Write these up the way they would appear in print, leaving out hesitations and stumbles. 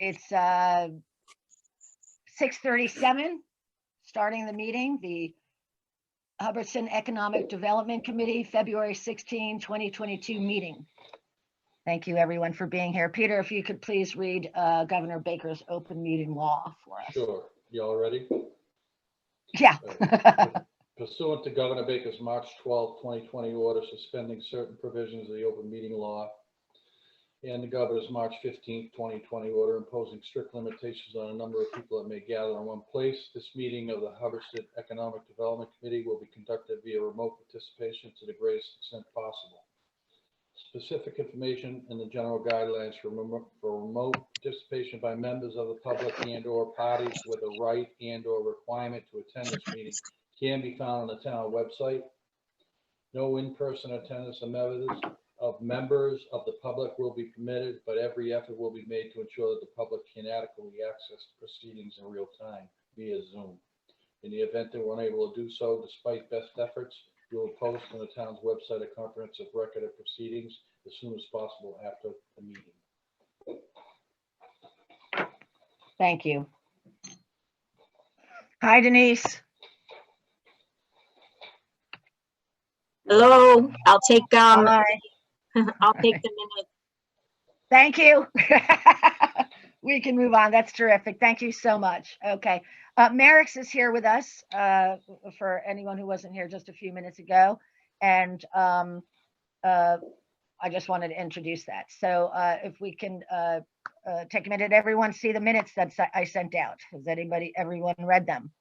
It's 6:37, starting the meeting, the Hubbardston Economic Development Committee, February 16, 2022 meeting. Thank you, everyone, for being here. Peter, if you could please read Governor Baker's open meeting law for us. Sure. Y'all ready? Yeah. Pursuant to Governor Baker's March 12, 2020 order suspending certain provisions of the open meeting law and the governor's March 15, 2020 order imposing strict limitations on a number of people that may gather in one place, this meeting of the Hubbardston Economic Development Committee will be conducted via remote participation to the greatest extent possible. Specific information in the general guidelines for remote participation by members of the public and/or parties with a right and/or requirement to attend this meeting can be found on the town website. No in-person attendance of members of the public will be permitted, but every effort will be made to ensure that the public can adequately access the proceedings in real time via Zoom. In the event they were unable to do so, despite best efforts, we will post on the town's website a comprehensive record of proceedings as soon as possible after the meeting. Thank you. Hi, Denise. Hello, I'll take Hi. I'll take the minute. Thank you. We can move on. That's terrific. Thank you so much. Okay. Merrick's is here with us for anyone who wasn't here just a few minutes ago. And I just wanted to introduce that. So if we can take a minute, everyone see the minutes that I sent out. Has everyone read them?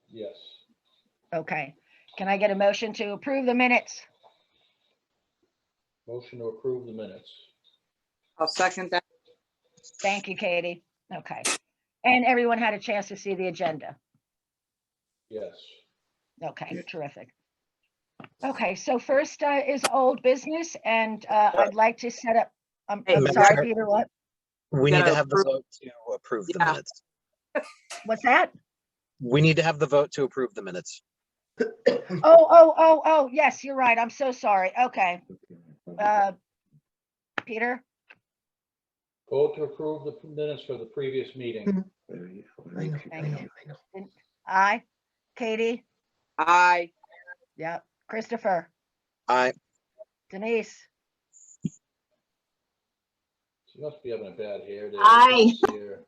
Yes. Okay. Can I get a motion to approve the minutes? Motion to approve the minutes. I'll second that. Thank you, Katie. Okay. And everyone had a chance to see the agenda. Yes. Okay, terrific. Okay, so first is old business, and I'd like to set up, I'm Madam sorry, Chair. Peter, what? We need gotta to have the approve- vote to approve the Yeah. minutes. What's that? We need to have the vote to approve the minutes. Oh, yes, you're right. I'm so sorry. Okay. Peter? Vote to approve the minutes for the previous meeting. Aye. Katie? Aye. Yep. Christopher? Aye. Denise? She must be having a bad hair day. Aye. Here.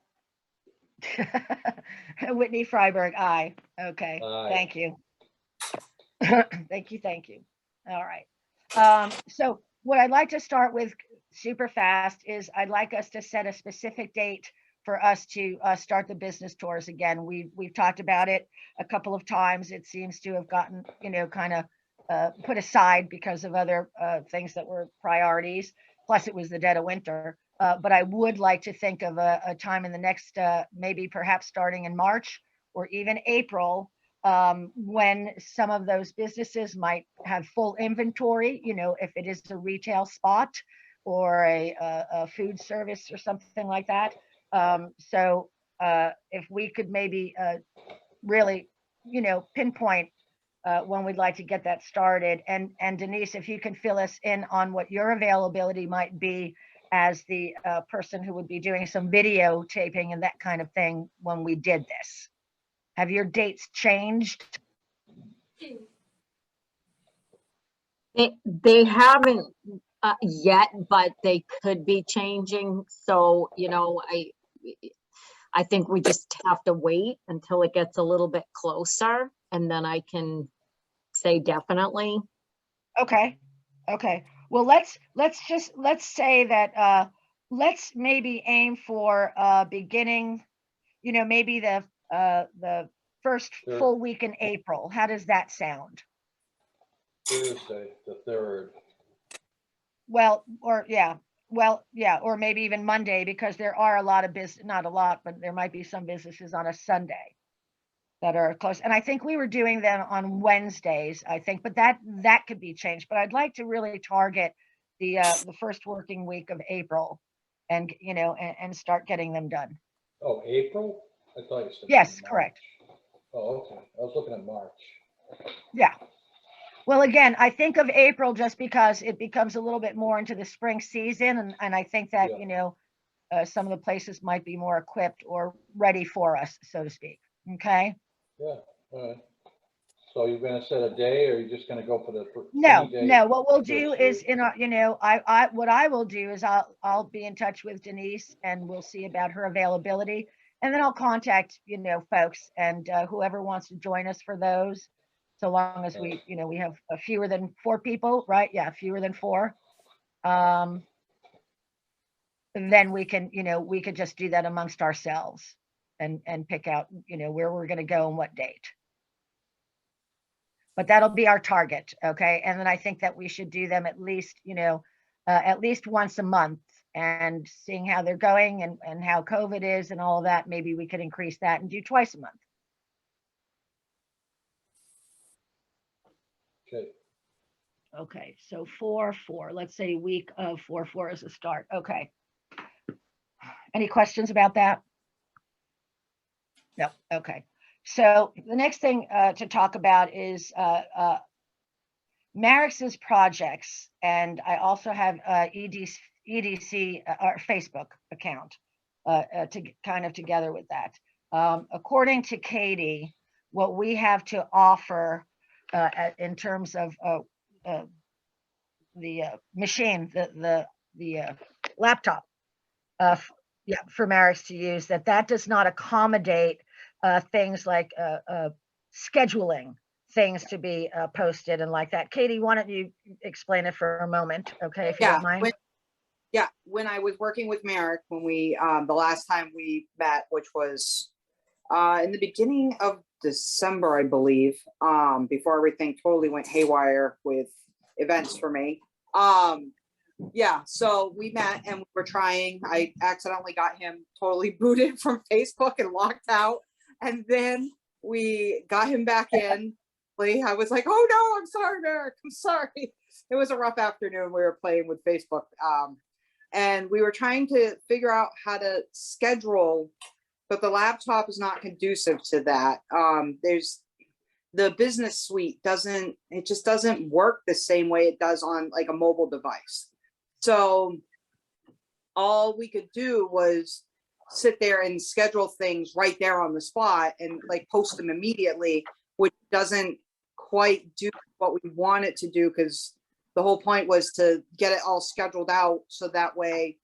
Whitney Freiberg, aye. Okay, Aye. thank you. Thank you. All right. So what I'd like to start with super fast is I'd like us to set a specific date for us to start the business tours again. We've talked about it a couple of times. It seems to have gotten, kind of put aside because of other things that were priorities. Plus it was the dead of winter. But I would like to think of a time in the next, maybe perhaps starting in March or even April, when some of those businesses might have full inventory, if it is a retail spot or a food service or something like that. So if we could maybe really, pinpoint when we'd like to get that started. And Denise, if you can fill us in on what your availability might be as the person who would be doing some videotaping and that kind of thing when we did this. Have your dates changed? They haven't yet, but they could be changing. So, I think we just have to wait until it gets a little bit closer, and then I can say definitely. Okay. Well, let's say that let's maybe aim for beginning, maybe the first Sure. full week in April. How does that sound? Thursday, the 3rd. Well, or maybe even Monday, because there are a lot of not a lot, but there might be some businesses on a Sunday that are close. And I think we were doing them on Wednesdays, I think, but that could be changed. But I'd like to really target the first working week of April and, and start getting them done. Oh, April? I thought you said. Yes, March. correct. Oh, okay. I was looking at March. Yeah. Well, again, I think of April just because it becomes a little bit more into the spring season, and I think that, Yeah. some of the places might be more equipped or ready for us, so to speak. Okay? Yeah, all right. So you're gonna set a day, or you're just gonna go for No, any day? no, what we'll do is virtually? what I will do is I'll be in touch with Denise and we'll see about her availability. And then I'll contact, folks and whoever wants to join us for those. So long as we have fewer than 4 people, right? Yeah, fewer than 4. Um, then we could just do that amongst ourselves and pick out, where we're going to go and what date. But that'll be our target, okay? And then I think that we should do them at least once a month, and seeing how they're going and how COVID is and all of that, maybe we could increase that and do twice a month. Okay, Okay, so 4/4, let's say week of 4/4 as a start. Okay. Any questions about that? No, okay. So the next thing to talk about is Marix's projects, and I also have EDC or Facebook account to kind of together with that. According to Katie, what we have to offer in terms of the machine, the laptop, yeah, for Marix to use, that does not accommodate things like scheduling things to be posted and like that. Katie, why don't you explain it for a moment, okay, if you Yeah, don't mind? when I was working with Merrick, when we, the last time we met, which was in the beginning of December, I believe, before everything totally went haywire with events for me. Yeah, so we met and we were trying. I accidentally got him totally booted from Facebook and locked out. And then we got him back in. I was like, oh no, I'm sorry, Merrick. I'm sorry. It was a rough afternoon. We were playing with Facebook. And we were trying to figure out how to schedule, but the laptop is not conducive to that. There's the business suite it just doesn't work the same way it does on like a mobile device. So all we could do was sit there and schedule things right there on the spot and like post them immediately, which doesn't quite do what we want it to do, because the whole point was to get it all scheduled out so that way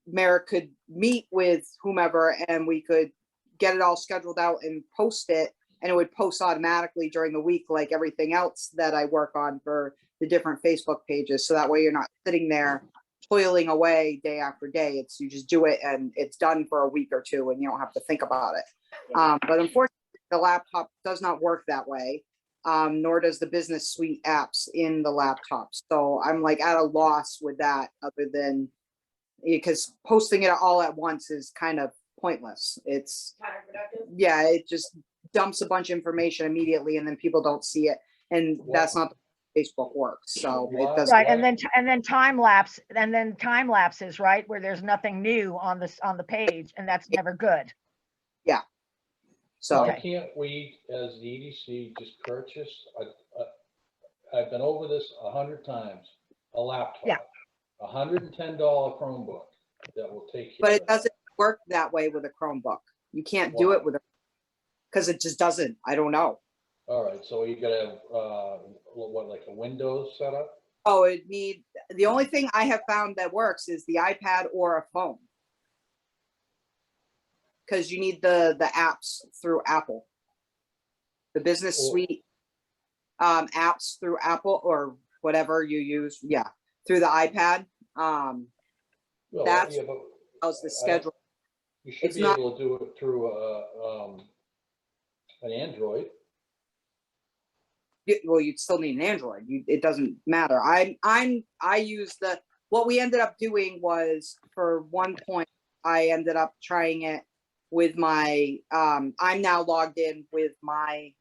Merrick could meet with whomever and we could get it all scheduled out and post it, and it would post automatically during the week like everything else that I work on for the different Facebook pages. So that way you're not sitting there toiling away day after day. You just do it and it's done for a week or two and you don't have to think about it. But unfortunately, the laptop does not work that way. Nor does the business suite apps in the laptop. So I'm like at a loss with that, other than because posting it all at once is kind of pointless. Yeah, it just dumps a bunch of information immediately and then people don't see it. And that's not the way Facebook works. So it doesn't. Right, and then time lapses, right, where there's nothing new on the page, and that's never good. Yeah. So why can't we, as the EDC, just purchase I've been over this 100 times, a laptop. Yeah. $110 Chromebook that will take care but of it doesn't work that way with a Chromebook. You can't do Why? it with because it just doesn't. I don't know. All right, so you gotta have, what, like a Windows setup? Oh, the only thing I have found that works is the iPad or a phone. Because you need the apps through Apple. The business Well- suite apps through Apple or whatever you use. Yeah, through the iPad. Well, That's yeah, but how's the schedule. you should It's be not- able to do it through an Android. Well, you'd still need an Android. It doesn't matter. I use what we ended up doing was, for one point, I ended up trying it with my, I'm now logged in with my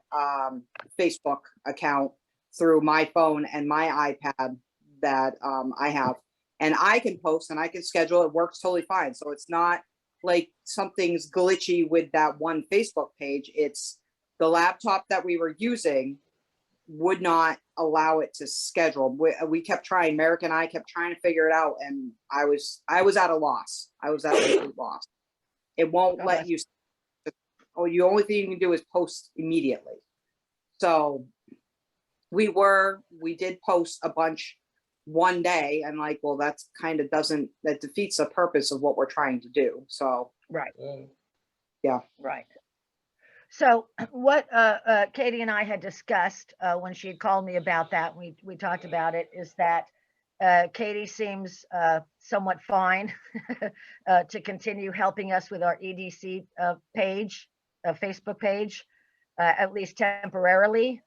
Facebook account through my phone and my iPad that I have. And I can post and I can schedule. It works totally fine. So it's not like something's glitchy with that one Facebook page. It's the laptop that we were using would not allow it to schedule. We kept trying, Merrick and I kept trying to figure it out, and I was at a loss. I was at a complete loss. It won't God let bless. you, oh, the only thing you can do is post immediately. So we did post a bunch one day, and like, well, that's kind of that defeats the purpose of what we're trying to do. So, Right. So what Katie and I had discussed when she had called me about that, we talked about it, is that Katie seems somewhat fine to continue helping us with our EDC page, Facebook page, at least temporarily.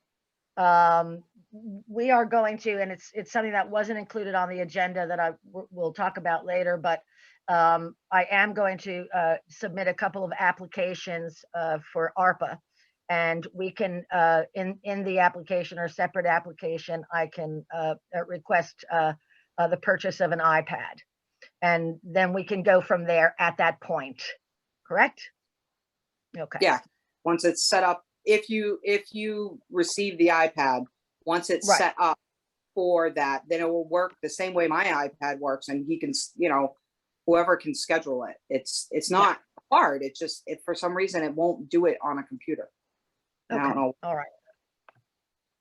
We are going to, and it's something that wasn't included on the agenda that we'll talk about later, but I am going to submit a couple of applications for ARPA, and we can in the application or separate application, I can request the purchase of an iPad, and then we can go from there at that point. Correct? Okay. yeah, once it's set up, if you receive the iPad, once it's Right. set up for that, then it will work the same way my iPad works, and he can, whoever can schedule it. It's not hard. It's just, for some reason, it won't do it on a computer. I Okay. don't know. All right.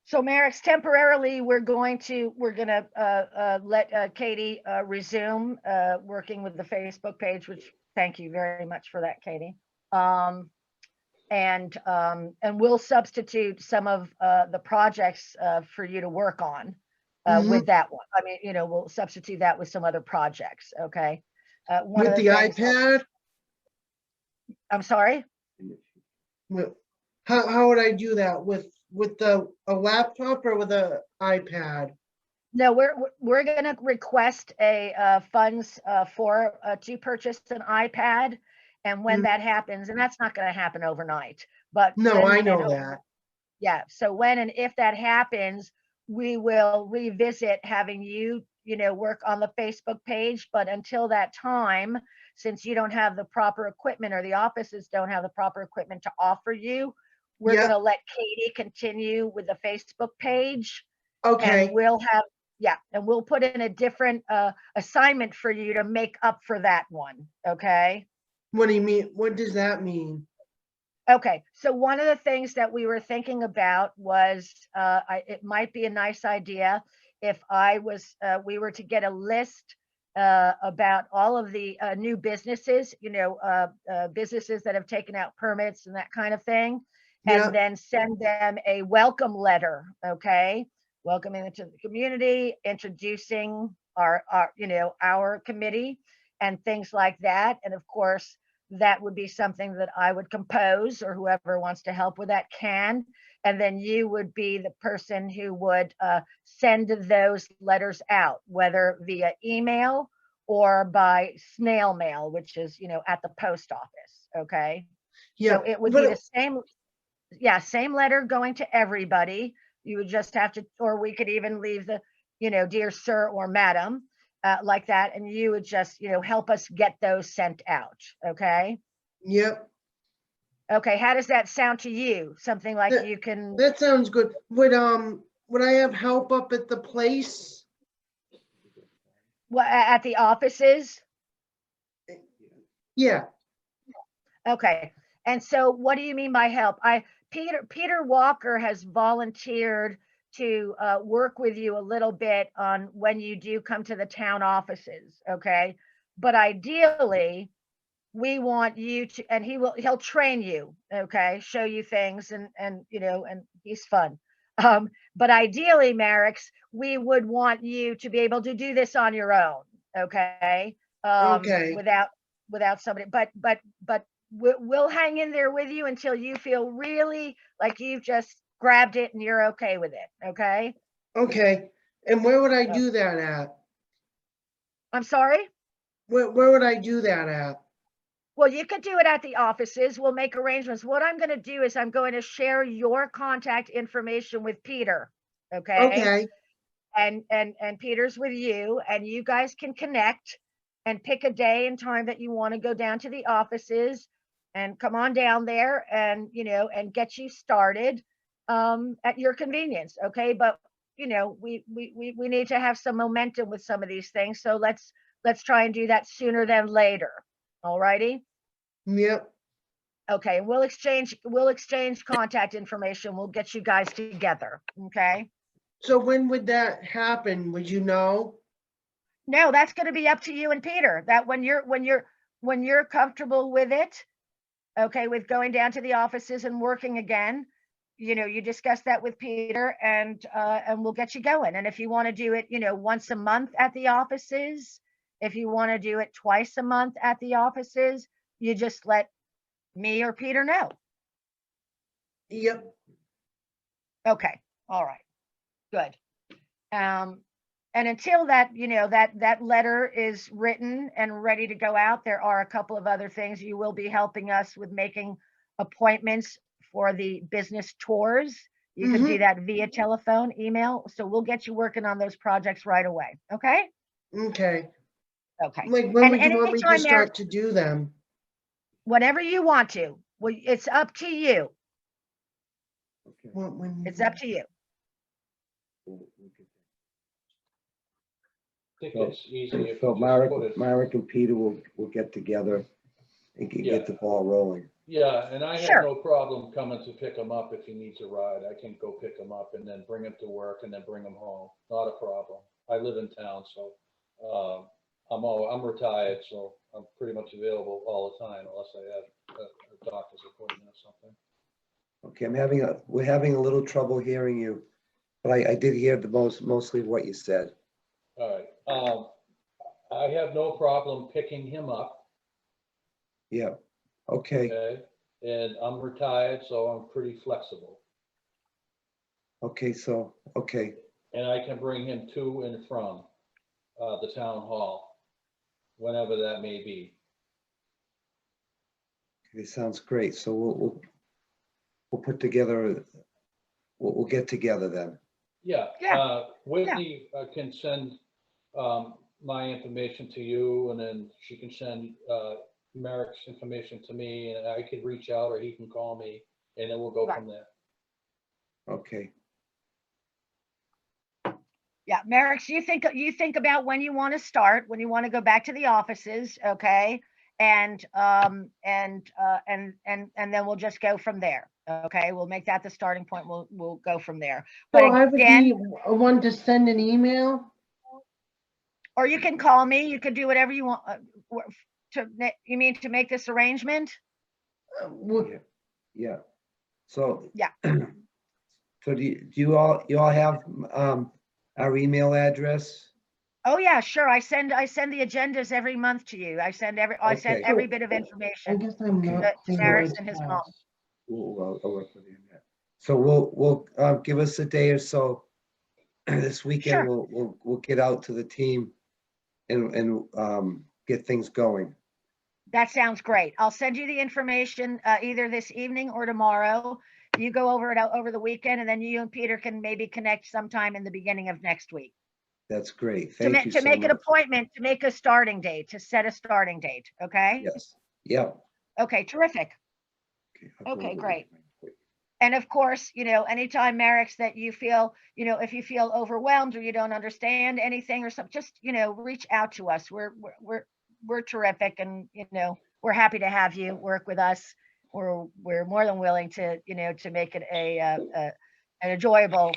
So Merrick's temporarily, we're gonna let Katie resume working with the Facebook page, which thank you very much for that, Katie. And we'll substitute some of the projects for you to work on with that one. I mean, we'll substitute that with some other projects. Okay. One of With the things- iPad? I'm sorry. How would I do that? With a laptop or with a iPad? No, we're gonna request a funds for to purchase an iPad, and when that happens, and that's not gonna happen overnight, but No, when I and know hope- that. Yeah, so when and if that happens, we will revisit having you, work on the Facebook page, but until that time, since you don't have the proper equipment or the offices don't have the proper equipment to offer you, we're Yeah. gonna let Katie continue with the Facebook page. Okay, And we'll put in a different assignment for you to make up for that one. Okay. what do you mean? What does that mean? Okay. So one of the things that we were thinking about was it might be a nice idea if we were to get a list about all of the new businesses, businesses that have taken out permits and that kind of thing, Yeah. and then send them a welcome letter. Okay. Welcoming them to the community, introducing our committee and things like that. And of course, that would be something that I would compose, or whoever wants to help with that can. And then you would be the person who would send those letters out, whether via email or by snail mail, which is, at the post office. Okay. Yeah. So it would be but- the same letter going to everybody. You would just have to, or we could even leave the, dear sir or madam, like that. And you would just, help us get those sent out. Okay. Yep, Okay. How does that sound to you? Something like That- you can, that sounds good. Would I have help up at the place? at the offices? Yeah, Okay. And so what do you mean by help? Peter Walker has volunteered to work with you a little bit on when you do come to the town offices. Okay. But ideally, we want you to, and he'll train you. Okay. Show you things and he's fun. But ideally, Merrick's, we would want you to be able to do this on your own. Okay. Okay. Without somebody, but we'll hang in there with you until you feel really like you've just grabbed it and you're okay with it. Okay. okay. And where would I do that at? I'm sorry. Where would I do that at? Well, you could do it at the offices. We'll make arrangements. What I'm going to do is I'm going to share your contact information with Peter. Okay. Okay, And Peter's with you, and you guys can connect and pick a day and time that you want to go down to the offices and come on down there and, and get you started. at your convenience, okay? But, you know, we need to have some momentum with some of these things. So let's try and do that sooner than later. All righty? Yep. Okay, we'll exchange contact information. We'll get you guys together, okay? So when would that happen? Would you know? No, that's gonna be up to you and Peter, that when you're comfortable with it, okay, with going down to the offices and working again, you know, you discuss that with Peter and we'll get you going. And if you want to do it, you know, once a month at the offices, if you want to do it twice a month at the offices, you just let me or Peter know. Yep. Okay, all right, good. And until that, you know, that letter is written and ready to go out, there are a couple of other things. You will be helping us with making appointments for the business tours. You can do that via telephone, email. So we'll get you working on those projects right away. Okay? Okay. Okay. Like, when And would you want me to anytime there- start to do them? Whenever you want to. Well, it's up to you. When? It's up to you. I think So- it's easy if you So just put it. Marek and Peter will get together and Yeah. get the ball rolling. Yeah, and I Sure. have no problem coming to pick him up if he needs a ride. I can go pick him up and then bring him to work and then bring him home. Not a problem. I live in town, so I'm retired, so I'm pretty much available all the time unless I have a doctor's appointment or something. Okay, we're having a little trouble hearing you, but I did hear mostly what you said. All right. I have no problem picking him up, Yeah, okay, okay? And I'm retired, so I'm pretty flexible. okay, And I can bring him to and from the town hall, whenever that may be. it sounds great. So we'll put together, we'll get together then. Yeah. Yeah, Whitney can send my information to you, and then she can send Merrick's information to me, and I could reach out, or he can call me, and then we'll go from there. Okay, Yeah, Merrick, you think about when you want to start, when you want to go back to the offices, okay? And then we'll just go from there. Okay, we'll make that the starting point. We'll go from there. But So I would again, be one to send an email? or you can call me. You can do whatever you want. You mean to make this arrangement? yeah. So. Yeah. So do you all have our email address? Oh yeah, sure. I send the agendas every month to you. I send Okay. every bit of I information. guess I'm Okay. not. to thinking Merrick it's and his fast. mom. I'll work with you on that. So we'll give us a day or so this weekend. Sure. We'll get out to the team and get things going. That sounds great. I'll send you the information either this evening or tomorrow. You go over it over the weekend, and then you and Peter can maybe connect sometime in the beginning of next week. That's great. To Thank you to so make an much. appointment, to make a starting date, to set a starting date, okay? Yes. Yep. Okay, terrific. I'll go Okay, over great. it. And of course, you know, anytime, Merrick, that you feel, you know, if you feel overwhelmed or you don't understand anything or something, just, you know, reach out to us. We're terrific, and, you know, we're happy to have you work with us. We're more than willing to, you know, to make it an enjoyable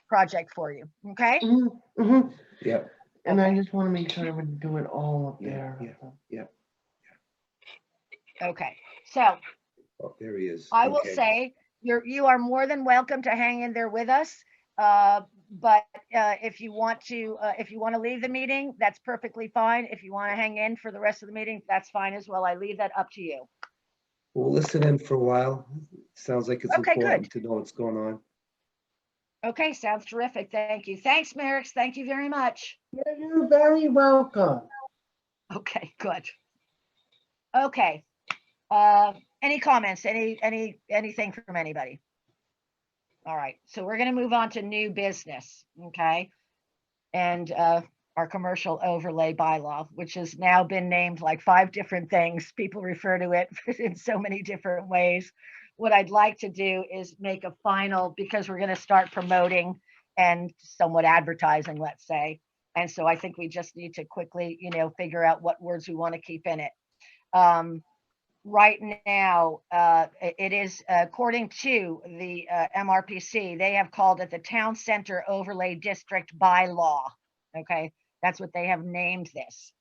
project for you. Okay. Yep. And I just want to make sure I would do it all up Yeah, there. yeah. Okay. So Oh, there he is. I will Okay. say you are more than welcome to hang in there with us. But if you want to leave the meeting, that's perfectly fine. If you want to hang in for the rest of the meeting, that's fine as well. I leave that up to you. We'll listen in for a while. Sounds like it's Okay, good. important to know what's going on. Okay, sounds terrific. Thank you. Thanks, Merrick. Thank you very much. You're very welcome. Okay, good. Okay. Any comments? Anything from anybody? All right, so we're going to move on to new business, okay? And our commercial overlay bylaw, which has now been named like 5 different things. People refer to it in so many different ways. what I'd like to do is make a final, because we're going to start promoting and somewhat advertising, let's say. And so I think we just need to quickly, figure out what words we want to keep in it. Right now, it is, according to the MRPC, they have called it the Town Center Overlay District bylaw. Okay, that's what they have named this.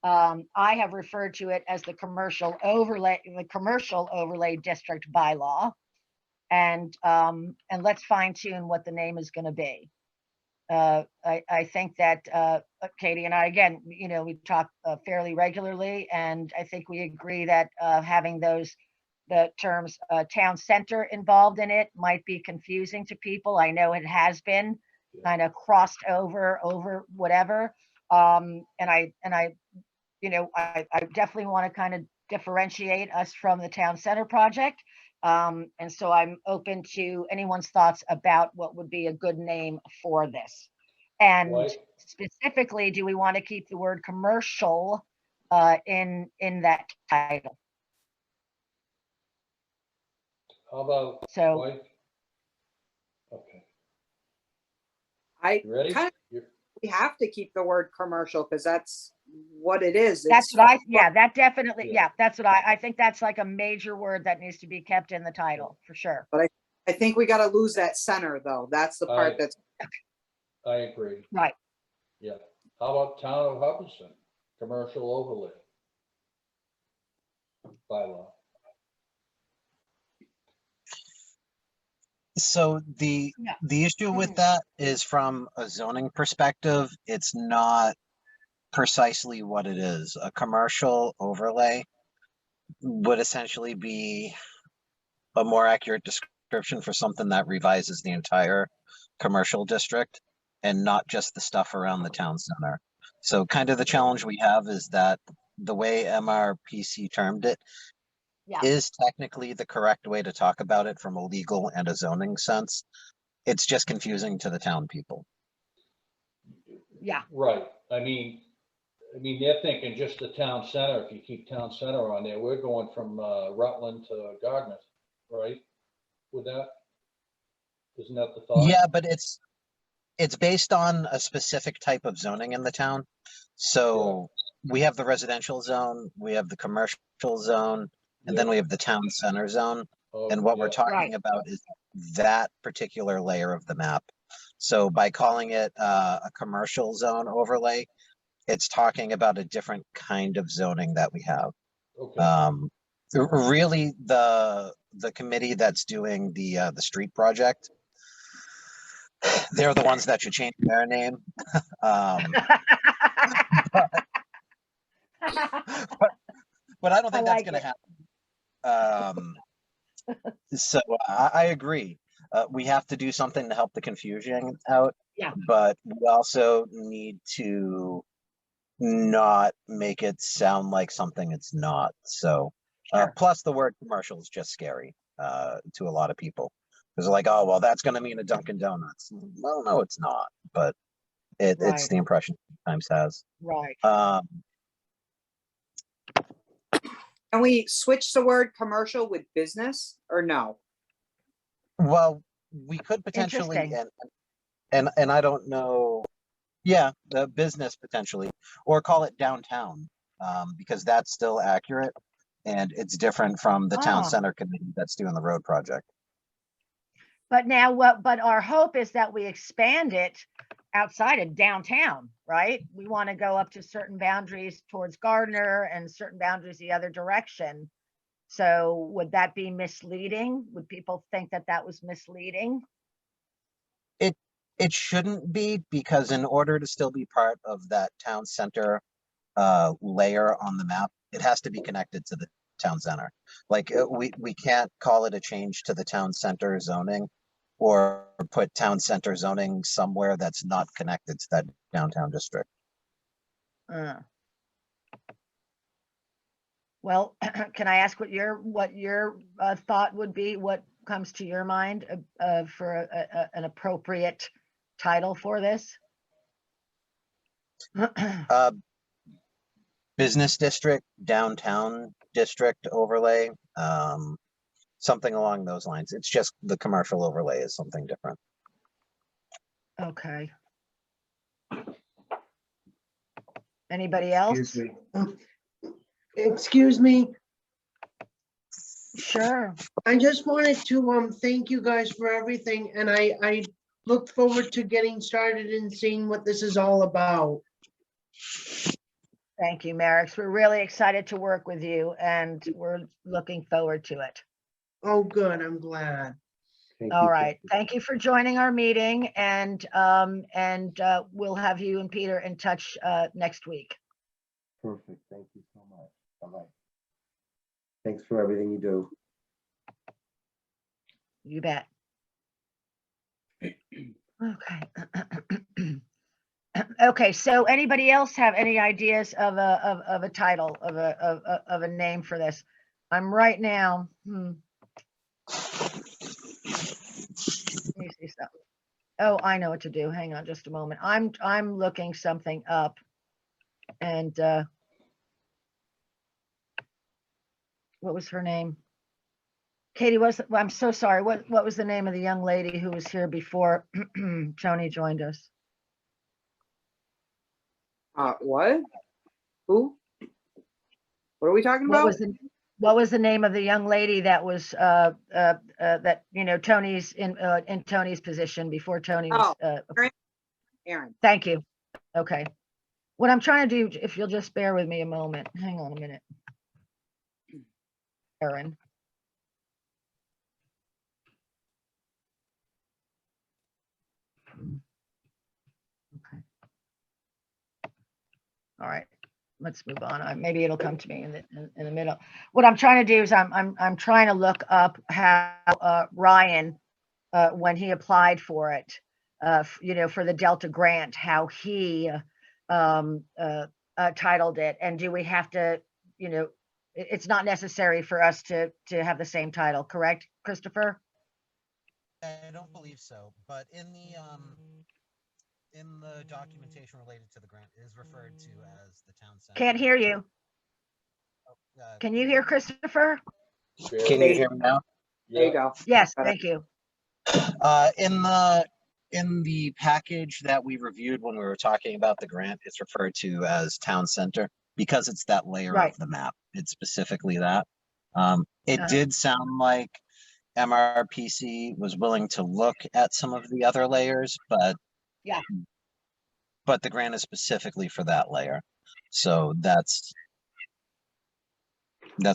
I have referred to it as the Commercial Overlay District bylaw. And let's fine tune what the name is going to be. I think that Katie and I, again, we talk fairly regularly, and I think we agree that having the terms town center involved in it might be confusing to people. I know it has been kind of crossed over whatever. And I definitely want to kind of differentiate us from the town center project. And so I'm open to anyone's thoughts about what would be a good name for this. And Right. specifically, do we want to keep the word commercial in that title? How about So Mike? Okay, I you ready? kind of, You're- we have to keep the word commercial because that's what it is. that's It's what that definitely, Yeah. yeah, that's what I think that's like a major word that needs to be kept in the title for sure. I think we got to lose that center though. That's the part Aye. that's, I agree. Right. Yeah. How about Town of Hubbardston, commercial overlay bylaw? So Yeah. the issue with Mhm. that is from a zoning perspective, it's not precisely what it is. A commercial overlay would essentially be a more accurate description for something that revises the entire commercial district and not just the stuff around the town center. So kind of the challenge we have is that the way MRPC termed it Yeah. is technically the correct way to talk about it from a legal and a zoning sense. It's just confusing to the town people. Yeah. Right. I mean, they're thinking just the town center. If you keep town center on there, we're going from Rutland to Gardner, right? With that? Isn't that the thought? Yeah, but it's based on a specific type of zoning in the town. So we have the residential zone, we have the commercial zone, and then Yeah. we have the town center zone. Oh, And what we're yeah. talking Right. about is that particular layer of the map. So by calling it a commercial zone overlay, it's talking about a different kind of zoning that we have. Okay. Really, the committee that's doing the street project, they're the ones that should change their name. But I don't think that's like gonna it. happen. So I agree. We have to do something to help the confusion out. Yeah. But we also need to not make it sound like something it's not. So, Sure. plus the word commercial is just scary to a lot of people. Because they're like, oh, well, that's going to mean a Dunkin' Donuts. Well, no, it's not. But it's Right. the impression it sometimes has. Right. can we switch the word commercial with business or no? Well, we could potentially, Interesting. and I don't know. Yeah, the business potentially, or call it downtown, because that's still accurate, and it's different from the town Ah. center committee that's doing the road project. But now but our hope is that we expand it outside of downtown, right? We want to go up to certain boundaries towards Gardner and certain boundaries the other direction. So would that be misleading? Would people think that that was misleading? It shouldn't be, because in order to still be part of that town center layer on the map, it has to be connected to the town center. Like we can't call it a change to the town center zoning or put town center zoning somewhere that's not connected to that downtown district. Well, can I ask what your thought would be? What comes to your mind for an appropriate title for this? Business district, downtown district overlay. something along those lines. It's just the commercial overlay is something different. Okay. Anybody else? Excuse me. Excuse me, Sure. I just wanted to, thank you guys for everything, and I look forward to getting started and seeing what this is all about. Thank you, Merrick. We're really excited to work with you and we're looking forward to it. Oh, good, I'm glad. Thank All you. right. Thank you for joining our meeting and we'll have you and Peter in touch next week. Perfect. Thank you so much. Bye-bye. Thanks for everything you do. You bet. Okay. Okay, so anybody else have any ideas of a title, of a name for this? I'm right now. Let me see something. Oh, I know what to do. Hang on just a moment. I'm looking something up and what was her name? Katie, well, I'm so sorry. What was the name of the young lady who was here before Tony joined us? What? Who? What are we talking What about? was the name of the young lady that was that Tony's in Tony's position before Tony was Aaron. Thank you. Okay. What I'm trying to do, if you'll just bear with me a moment, hang on a minute. Erin. Okay. All right, let's move on. Maybe it'll come to me in the middle. What I'm trying to do is I'm trying to look up how Ryan, when he applied for it, for the Delta grant, how he titled it, and do we have to, it's not necessary for us to have the same title, correct, Christopher? I don't believe so, but in the documentation related to the grant, it is referred to as the town center. Can't hear you. Can you hear Christopher? Can you hear me now? There you go. Yes, thank you. In the package that we reviewed when we were talking about the grant, it's referred to as town center because it's that layer Right. of the map. It's specifically that. It Uh-huh. did sound like MRPC was willing to look at some of the other layers, but Yeah. But the grant is specifically for that layer. So that's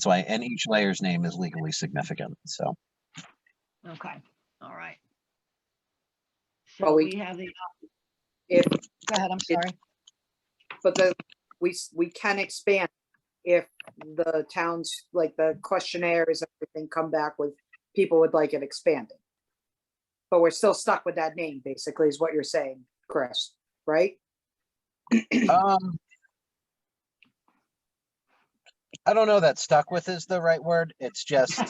why, and each layer's name is legally significant. So Okay, all right. Well, So we- we have the, If, go ahead, I'm sorry. but we can expand if the towns, like the questionnaires, everything come back with people would like it expanded. But we're still stuck with that name, basically, is what you're saying, Chris, right? I don't know that stuck with is the right word. It's just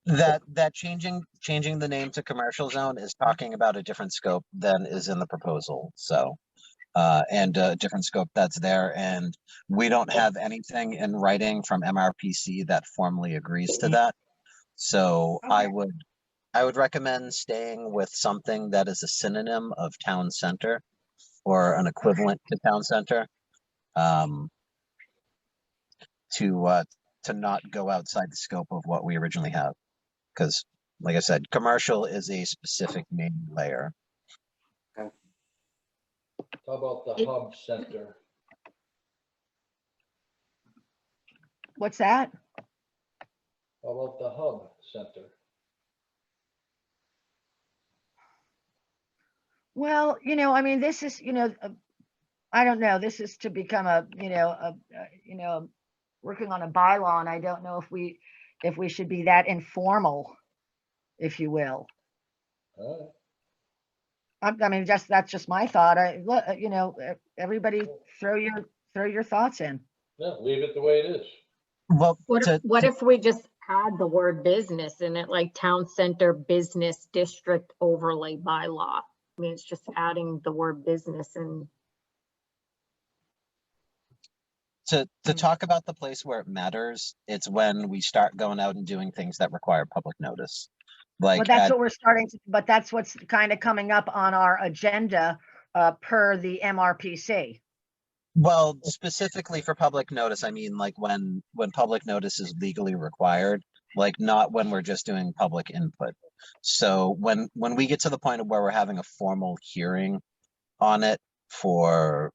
that changing the name to commercial zone is talking about a different scope than is in the proposal. So and a different scope that's there, and we don't have anything in writing from MRPC that formally agrees to that. So Okay. I would recommend staying with something that is a synonym of town center or an equivalent to town center, to not go outside the scope of what we originally have. Because, like I said, commercial is a specific name layer. How about the hub center? What's that? How about the hub center? Well, I mean, this is, I don't know, this is to become working on a bylaw, and I don't know if we should be that informal, if you will. All right. I mean, that's just my thought. Everybody throw your thoughts in. Yeah, leave it the way it is. Well, What if we just add the word business in it, like town center business district overlay bylaw? I mean, it's just adding the word business and To Mm. talk about the place where it matters, it's when we start going out and doing things that require public notice. But Like that's at, what we're starting to, but that's what's kind of coming up on our agenda, per the MRPC. well, specifically for public notice, I mean like when public notice is legally required, like not when we're just doing public input. So when we get to the point of where we're having a formal hearing on it for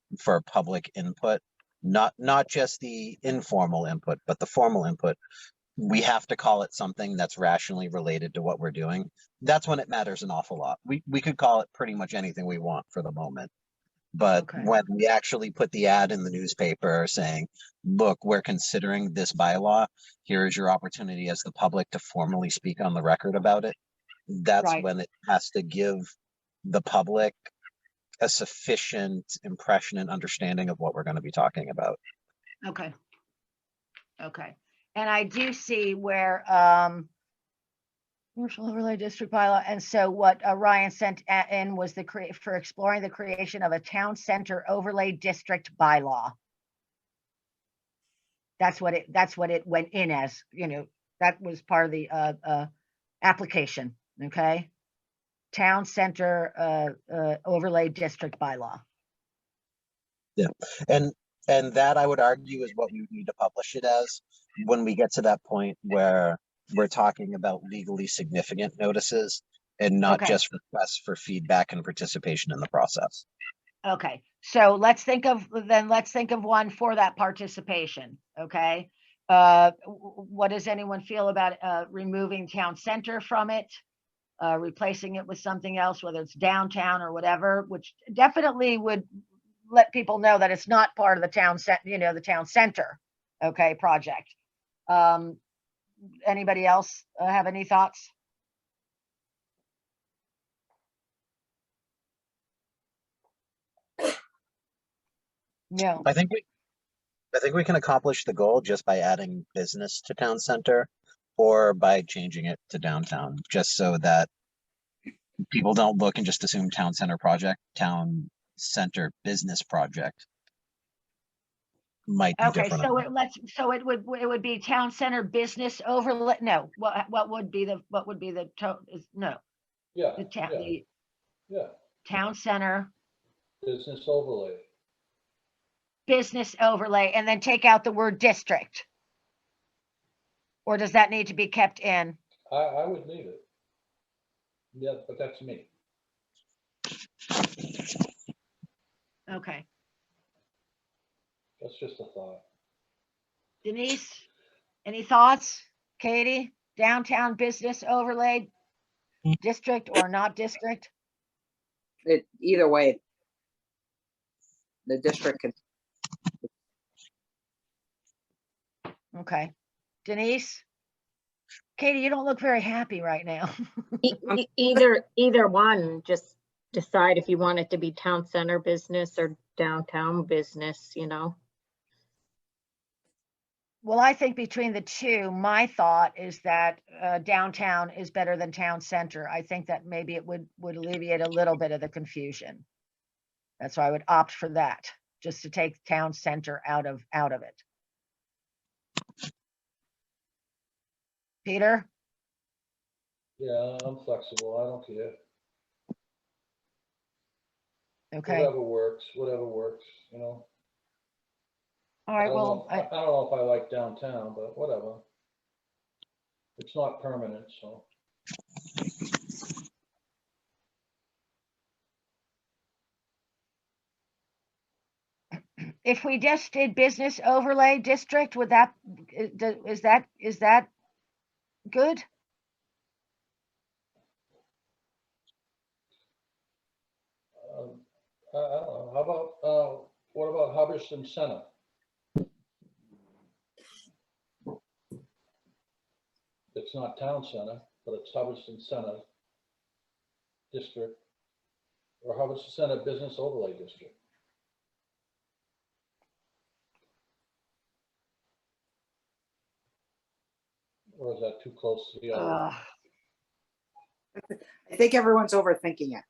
public input, not just the informal input, but the formal input, we have to call it something that's rationally related to what we're doing. That's when it matters an awful lot. We could call it pretty much anything we want for the moment. But Okay. when we actually put the ad in the newspaper saying, look, we're considering this bylaw, here is your opportunity as the public to formally speak on the record about it. That's Right. when it has to give the public a sufficient impression and understanding of what we're going to be talking about. Okay. Okay. And I do see where, commercial overlay district bylaw, and so what Ryan sent in was for exploring the creation of a town center overlay district bylaw. That's what it went in as, that was part of the application, okay? Town center overlay district bylaw. And that I would argue is what you need to publish it as when we get to that point where we're talking about legally significant notices and not Okay. just requests for feedback and participation in the process. Okay, so let's think of one for that participation, okay? What does anyone feel about removing town center from it? Replacing it with something else, whether it's downtown or whatever, which definitely would let people know that it's not part of the town the town center, okay, project. Anybody else have any thoughts? No. I think we can accomplish the goal just by adding business to town center or by changing it to downtown, just so that people don't look and just assume town center business project might be Okay, different. so it would be town center business overlay, no, what would be the no, Yeah, the yeah, town center business overlay. business overlay, and then take out the word district? Or does that need to be kept in? I would leave it. Yeah, but that's me. Okay, That's just a thought. Denise, any thoughts? Katie, downtown business overlay, district or not district? Either way, the district can, Okay, Denise? Katie, you don't look very happy right now. Either one, just decide if you want it to be town center business or downtown business, Well, I think between the two, my thought is that downtown is better than town center. I think that maybe it would alleviate a little bit of the confusion. That's why I would opt for that, just to take town center out of it. Peter? Yeah, I'm flexible. I don't care. Okay, Whatever works, all I right, don't well, know, I don't know if I like downtown, but whatever. It's not permanent, so. if we just did business overlay district, is that good? I don't know. How about, what about Hubbardston Center? It's not town center, but it's Hubbardston Center District or Hubbardston Center Business Overlay District. Or is that too close to the other? I think everyone's overthinking it.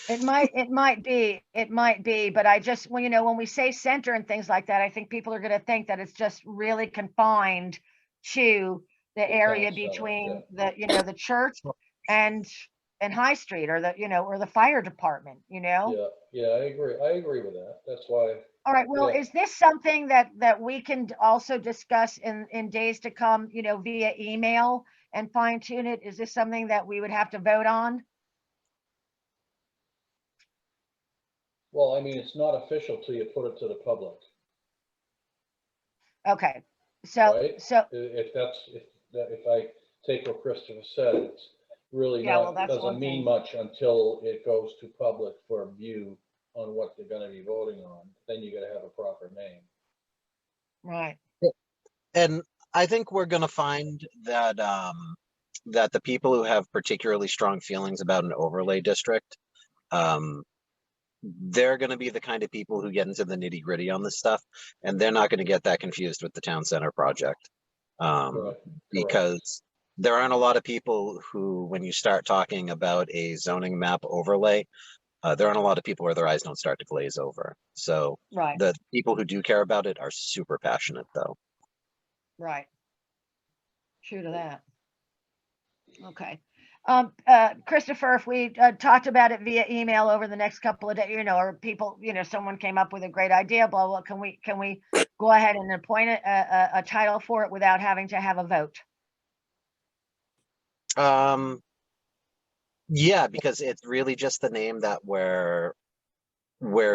It might be, but I just, well, when we say center and things like that, I think people are gonna think that it's just really confined to the The area town center, between the church and High Street, or or the fire department, Yeah, I agree with that. That's why, All right, well, yeah. is this something that we can also discuss in days to come, via email and fine tune it? Is this something that we would have to vote on? Well, I mean, it's not official till you put it to the public, Okay, so, right? If I take what Christopher said, it's really Yeah, well, not, that's doesn't one mean thing. much until it goes to public for view on what they're gonna be voting on. Then you gotta have a proper name. right, And I think we're gonna find that that the people who have particularly strong feelings about an overlay district, um, they're gonna be the kind of people who get into the nitty gritty on this stuff, and they're not gonna get that confused with the town center project. Correct. Because there aren't a lot of people who, when you start talking about a zoning map overlay, there aren't a lot of people where their eyes don't start to glaze over. So right, the people who do care about it are super passionate, though. right. True to that. Okay. Christopher, if we talked about it via email over the next couple of days, or people, someone came up with a great idea, blah, blah, can we go ahead and appoint a title for it without having to have a vote? Yeah, because it's really just the name that we're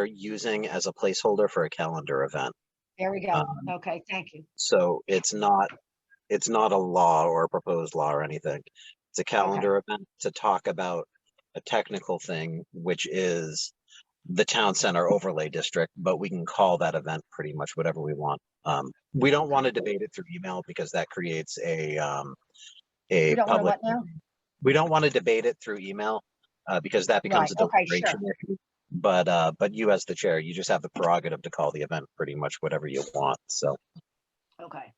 using as a placeholder for a calendar event. There we go. Um, Okay, thank you. So it's not a law or a proposed law or anything. It's a calendar event to talk about a technical thing, which is the town center overlay district, but we can call that event pretty much whatever we want. We don't want to debate it through email because that creates We a don't want to public. what now? We don't want to debate it through email because that becomes Right, a okay, deliberation sure. issue. But you as the chair, you just have the prerogative to call the event pretty much whatever you want. So Okay.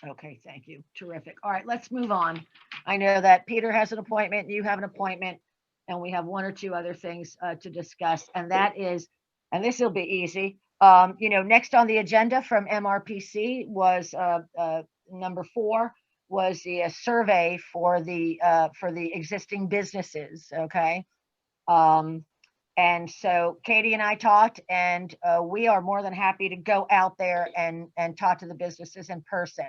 Okay, thank you. Terrific. All right, let's move on. I know that Peter has an appointment, you have an appointment, and we have one or two other things to discuss, and that is, and this will be easy. Next on the agenda from MRPC was number 4 was the survey for the existing businesses. Okay. And so Katie and I talked, and we are more than happy to go out there and talk to the businesses in person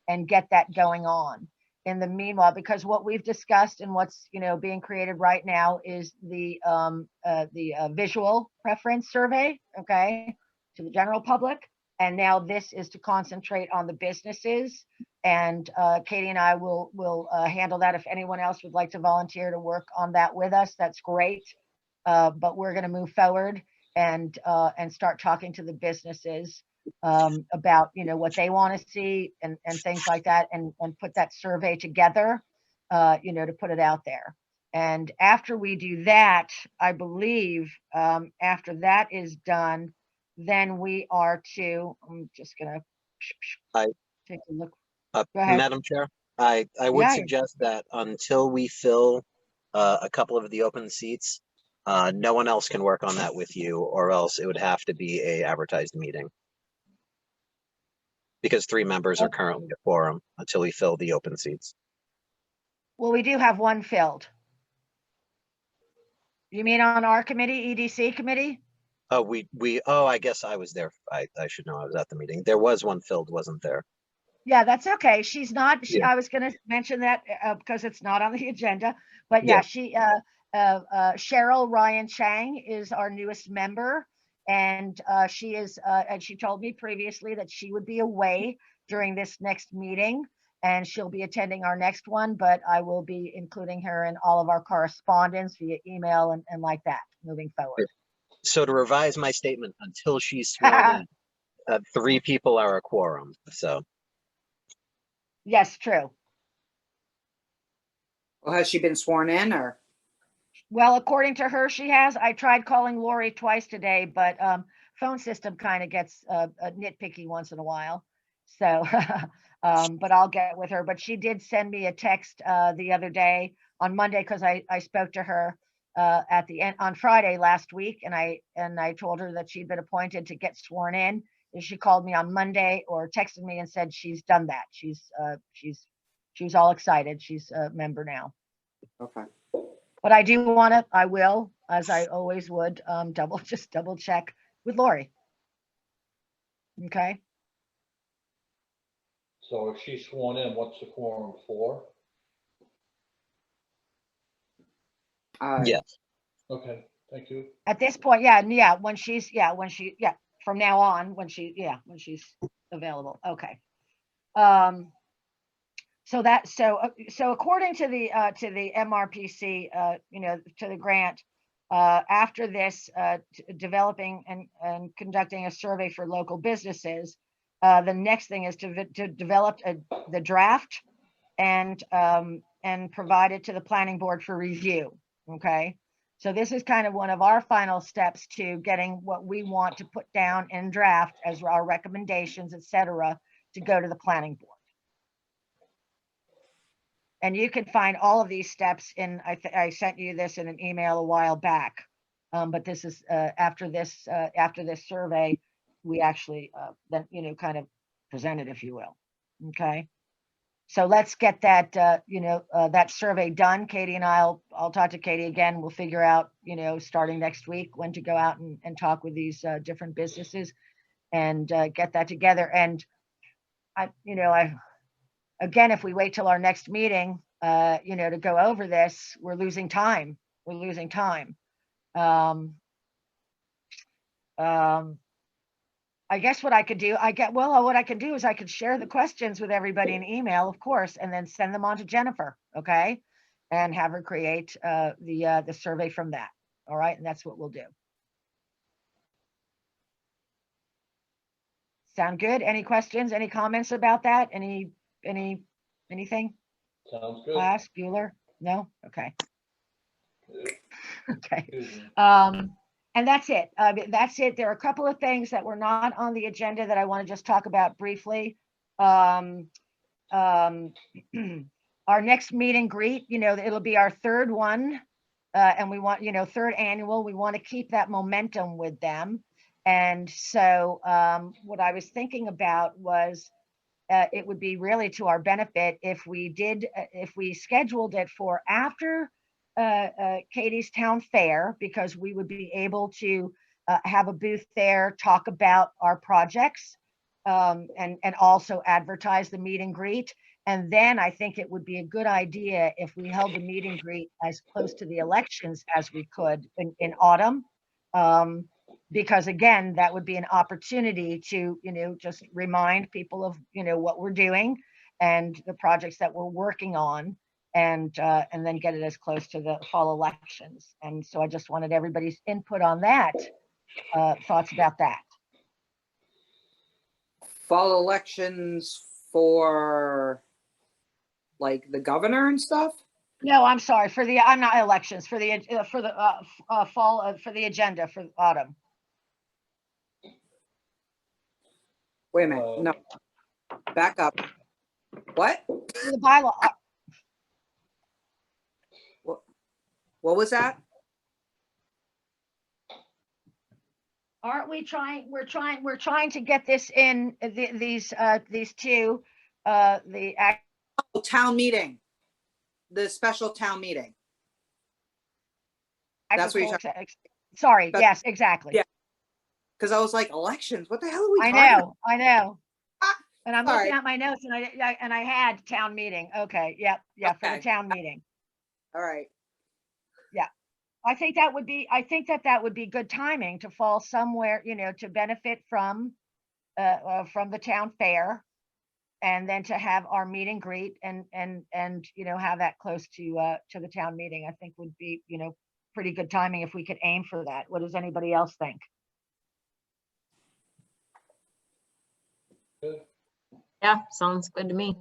and get that going on. In the meanwhile, because what we've discussed and what's being created right now is the visual preference survey, okay, to the general public. And now this is to concentrate on the businesses. And Katie and I will handle that. If anyone else would like to volunteer to work on that with us, that's great. But we're going to move forward and start talking to the businesses about what they want to see and things like that, and put that survey together, to put it out there. And after we do that, I believe after that is done, then we are to. I'm just gonna I- take a look. Go ahead. Madam Chair, I would Yeah. suggest that until we fill a couple of the open seats, no one else can work on that with you, or else it would have to be a advertised meeting. Because 3 members are currently a quorum until we fill the open seats. Well, we do have one filled. You mean on our committee, EDC committee? Oh, I guess I was there. I should know I was at the meeting. There was one filled, wasn't there? Yeah, that's okay. She's not, Yeah. I was gonna mention that because it's not on the agenda, but Yeah. yeah, Cheryl Ryan Chang is our newest member. And she is, and she told me previously that she would be away during this next meeting, and she'll be attending our next one, but I will be including her in all of our correspondence via email and like that moving forward. So to revise my statement, until she's sworn in, 3 people are a quorum, so. Yes, true. Well, has she been sworn in or? Well, according to her, she has. I tried calling Lori twice today, but phone system kind of gets nitpicky once in a while. So, but I'll get with her. But she did send me a text the other day on Monday because I spoke to her at the end on Friday last week, and I told her that she'd been appointed to get sworn in. And she called me on Monday or texted me and said she's done that. She's all excited. She's a member now. Okay. But I will, as I always would, double check with Lori. Okay. So if she's sworn in, what's the quorum for? Yeah. Okay, thank you. At this point, yeah, from now on, when she's available. Okay. So according to the MRPC, to the grant, after this, developing and conducting a survey for local businesses, the next thing is to develop the draft and provide it to the planning board for review. Okay. So this is kind of one of our final steps to getting what we want to put down in draft as our recommendations, et cetera, to go to the planning board. And you can find all of these steps in, I sent you this in an email a while back. But this is after this survey, we actually then, kind of present it, if you will. Okay. So let's get that, that survey done. Katie and I'll talk to Katie again. We'll figure out, starting next week when to go out and talk with these different businesses and get that together. And again, if we wait till our next meeting, to go over this, we're losing time. I guess what I could do, what I could do is I could share the questions with everybody in email, of course, and then send them on to Jennifer, okay? And have her create the survey from that. All right, and that's what we'll do. Sound good? Any questions, any comments about that? Anything? Sounds good. Class, Bueller? No? Okay. Okay. Excuse me. And that's it. That's it. There are a couple of things that were not on the agenda that I want to just talk about briefly. Our next meet and greet, it'll be our third one. And we want, third annual, we want to keep that momentum with them. And so what I was thinking about was it would be really to our benefit if we scheduled it for after Katie's Town Fair, because we would be able to have a booth there, talk about our projects, and also advertise the meet and greet. And then I think it would be a good idea if we held the meet and greet as close to the elections as we could in autumn. Because again, that would be an opportunity to, just remind people of, what we're doing and the projects that we're working on. And then get it as close to the fall elections. And so I just wanted everybody's input on that, thoughts about that. Fall elections for like the governor and stuff? No, I'm sorry, I'm not elections, for the fall, for the agenda for autumn. Wait a minute, no, back up. What? For the bylaw, What was that? aren't we trying, we're trying to get this in these two, Oh, town meeting. The special town meeting. That's what you're talking. Sorry, But- yes, exactly. Yeah. Because I was like, elections, what the hell are we I talking about? know, I know. Ah, And I'm sorry. looking at my notes and I had town meeting. Okay, yep, yeah, for the Okay. town meeting. All right. I think that would be good timing to fall somewhere, to benefit from the town fair. And then to have our meet and greet and have that close to the town meeting, I think would be, pretty good timing if we could aim for that. What does anybody else think? Good. Yeah, sounds good to me.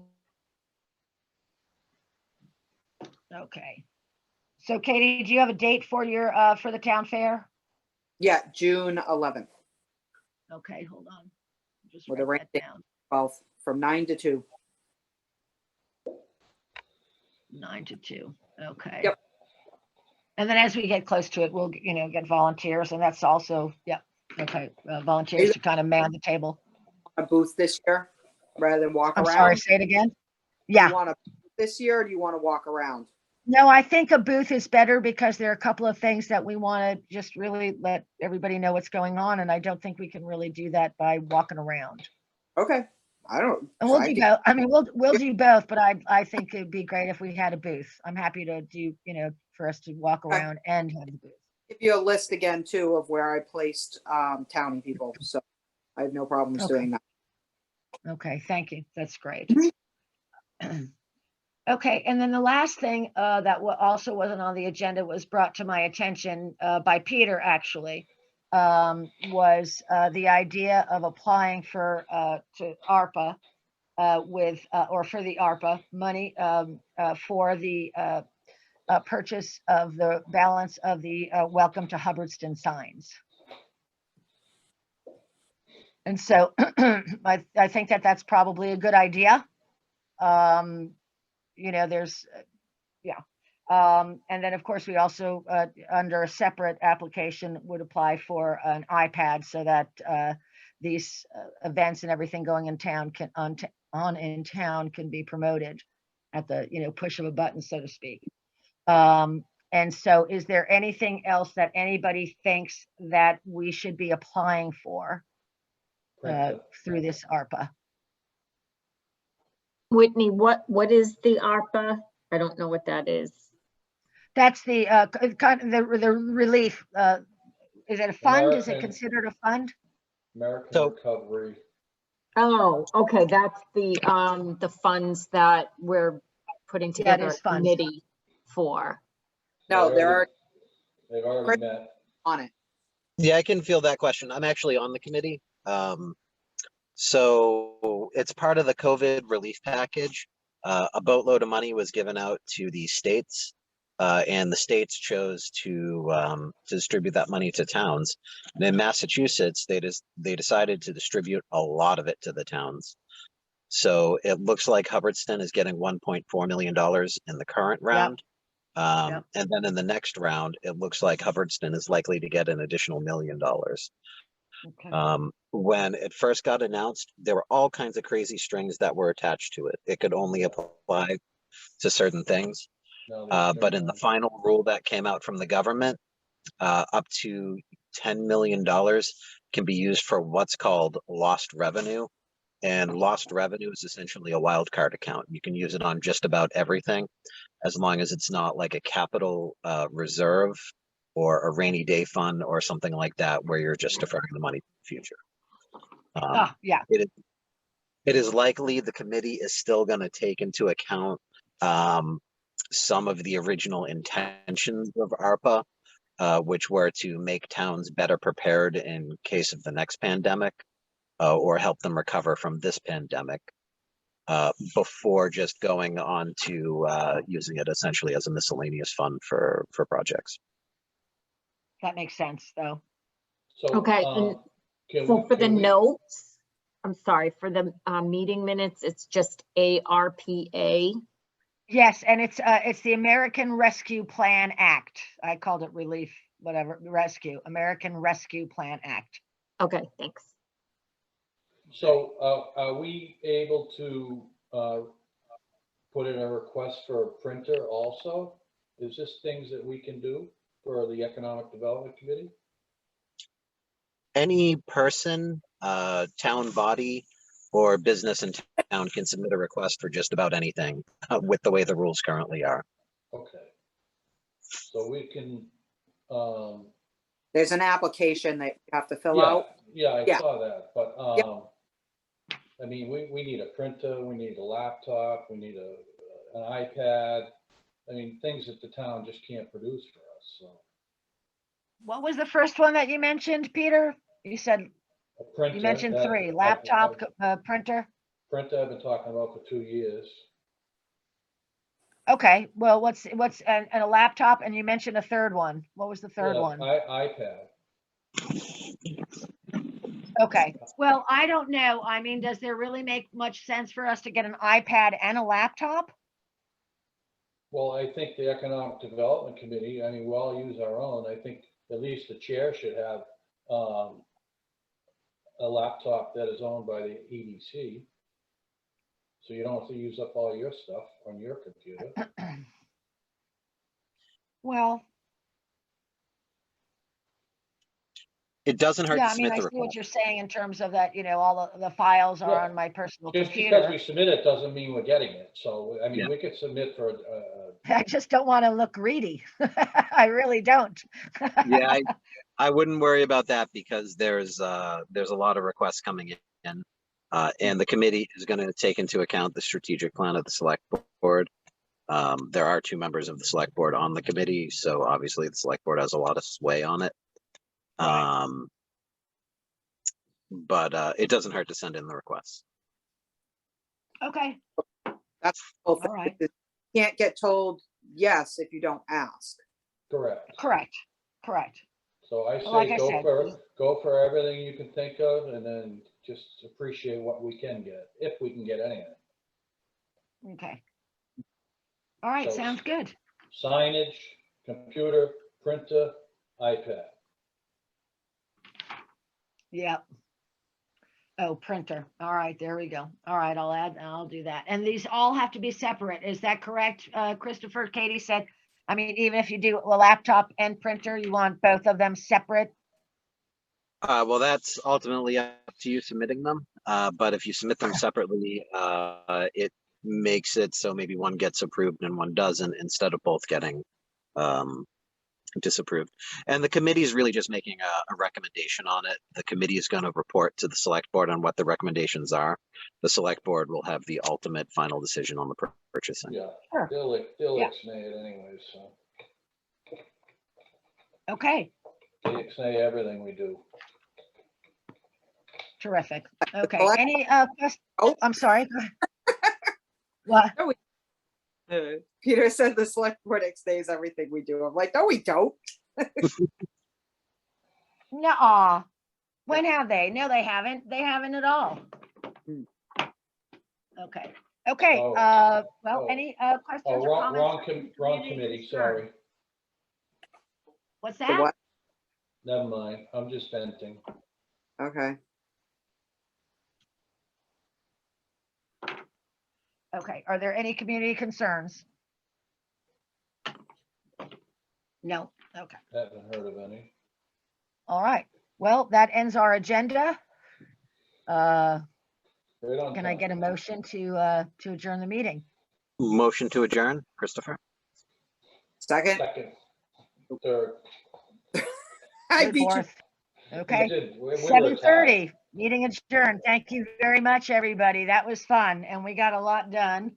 Okay. So Katie, do you have a date for for the town fair? Yeah, June 11th, Okay, hold on. Just With a write rain that date. down. 12, from 9 to 2. 9 to 2. Okay. Yep. And then as we get close to it, we'll, get volunteers, and that's also, yeah, okay, volunteers to kind of man the table. A booth this year rather than walk I'm around? sorry, say it again? Do Yeah, you want to this year, or do you want to walk around? no, I think a booth is better because there are a couple of things that we want to just really let everybody know what's going on, and I don't think we can really do that by walking around. Okay, I don't. And we'll I do can- both. I mean, we'll do both, but I think it'd be great if we had a booth. I'm happy to do, for us to walk Okay. around and have the booth. Give you a list again too of where I placed townie people, so I have no problems Okay. doing that. Okay, thank you. That's great. Mhm. Okay, and then the last thing that also wasn't on the agenda was brought to my attention by Peter, actually, was the idea of applying for to ARPA or for the ARPA money for the purchase of the balance of the Welcome to Hubbardston signs. And so I think that that's probably a good idea. There's, yeah. And then, of course, we also, under a separate application, would apply for an iPad so that these events and everything going in town in town can be promoted at the, push of a button, so to speak. And so is there anything else that anybody thinks that we should be applying for through this ARPA? Whitney, what is the ARPA? I don't know what that is. That's the kind of the relief. Is it a fund? Is it American- considered a fund? American So- Recovery. Oh, okay, that's the funds that we're putting Yeah, it together is a funds. committee for. No, they're already They've already Great. met. on it. Yeah, I can feel that question. I'm actually on the committee. So it's part of the COVID relief package. A boatload of money was given out to the states, and the states chose to distribute that money to towns. And in Massachusetts, they decided to distribute a lot of it to the towns. So it looks like Hubbardston is getting $1.4 million in the current round. Yep. And then in the next round, it looks like Hubbardston is likely to get an additional $1 million. Okay. When it first got announced, there were all kinds of crazy strings that were attached to it. It could only apply to certain things. No, But in the final rule that came out from the government, up to $10 million can be used for what's called lost revenue. And lost revenue is essentially a wild card account. You can use it on just about everything, as long as it's not like a capital reserve or a rainy day fund or something like that, where you're just deferring the money to the future. Yeah. It is likely the committee is still going to take into account some of the original intentions of ARPA, which were to make towns better prepared in case of the next pandemic, or help them recover from this pandemic, before just going on to using it essentially as a miscellaneous fund for projects. That makes sense, though. So, Okay, and can so we- for the can we- notes, I'm sorry, for the meeting minutes, it's just ARPA. Yes, and it's the American Rescue Plan Act. I called it relief, whatever, American Rescue Plan Act. Okay, thanks. So, are we able to put in a request for a printer also? Is this things that we can do for the Economic Development Committee? Any person, town body, or business in town can submit a request for just about anything with the way the rules currently are. Okay. So we can, There's an application that you have to fill yeah, out. yeah, I Yeah. saw that, but, Yep. I mean, we need a printer, we need a laptop, we need an iPad. I mean, things that the town just can't produce for us, so. What was the first one that you mentioned, Peter? You said, A printer. you mentioned that- 3, laptop, printer. Printer I've been talking about for 2 years. Okay, well, and a laptop, and you mentioned a third one. What was the third Yeah, one? iPad. Okay, well, I don't know. I mean, does there really make much sense for us to get an iPad and a laptop? Well, I think the Economic Development Committee, I mean, we'll all use our own. I think at least the chair should have a laptop that is owned by the EDC. So you don't have to use up all your stuff on your computer. Well, It doesn't hurt yeah, to I mean, submit I the see what request. you're saying in terms of that, all the files are Yeah. on my personal Just because computer. we submit it doesn't mean we're getting it. So, I mean, Yeah. we could submit for, I just don't want to look greedy. I really don't. Yeah, I wouldn't worry about that because there's a lot of requests coming in. And the committee is going to take into account the strategic plan of the select board. There are 2 members of the select board on the committee, so obviously the select board has a lot of sway on it. Right. But it doesn't hurt to send in the requests. Okay, That's the whole all thing. right. You can't get told yes if you don't ask. correct. Correct. So I Well, like say I go said, for everything you can think of and then just appreciate what we can get, if we can get anything. Okay. All right, So- sounds good. Signage, computer, printer, iPad. Yep. Oh, printer. All right, there we go. All right, I'll do that. And these all have to be separate. Is that correct, Christopher? Katie said, I mean, even if you do a laptop and printer, you want both of them separate? Well, that's ultimately up to you submitting them. But if you submit them separately, it makes it so maybe one gets approved and one doesn't, instead of both getting disapproved. And the committee is really just making a recommendation on it. The committee is going to report to the select board on what the recommendations are. The select board will have the ultimate final decision on the purchasing. Yeah, Sure. they'll Yeah. ixnay it anyways, so Okay, they ixnay everything we do. terrific. Okay, Well, any, Oh. I'm sorry. What? Peter said the select board stays everything we do. I'm like, no, we don't. Nuh-uh. When have they? No, they haven't. They haven't at all. Hmm. Okay, okay, Oh, well, oh. any, Oh, questions or wrong comments? committee, sorry. What's The that? what? Never mind, I'm just venting. Okay. Okay, are there any community concerns? No, okay, Haven't heard of any. all right. Well, that ends our agenda. Can Right on I time. get a motion to adjourn the meeting? Motion to adjourn, Christopher? Second. Second, third. I Good beat you. fourth. Okay, We were tied. 7:30, meeting adjourned. Thank you very much, everybody. That was fun and we got a lot done.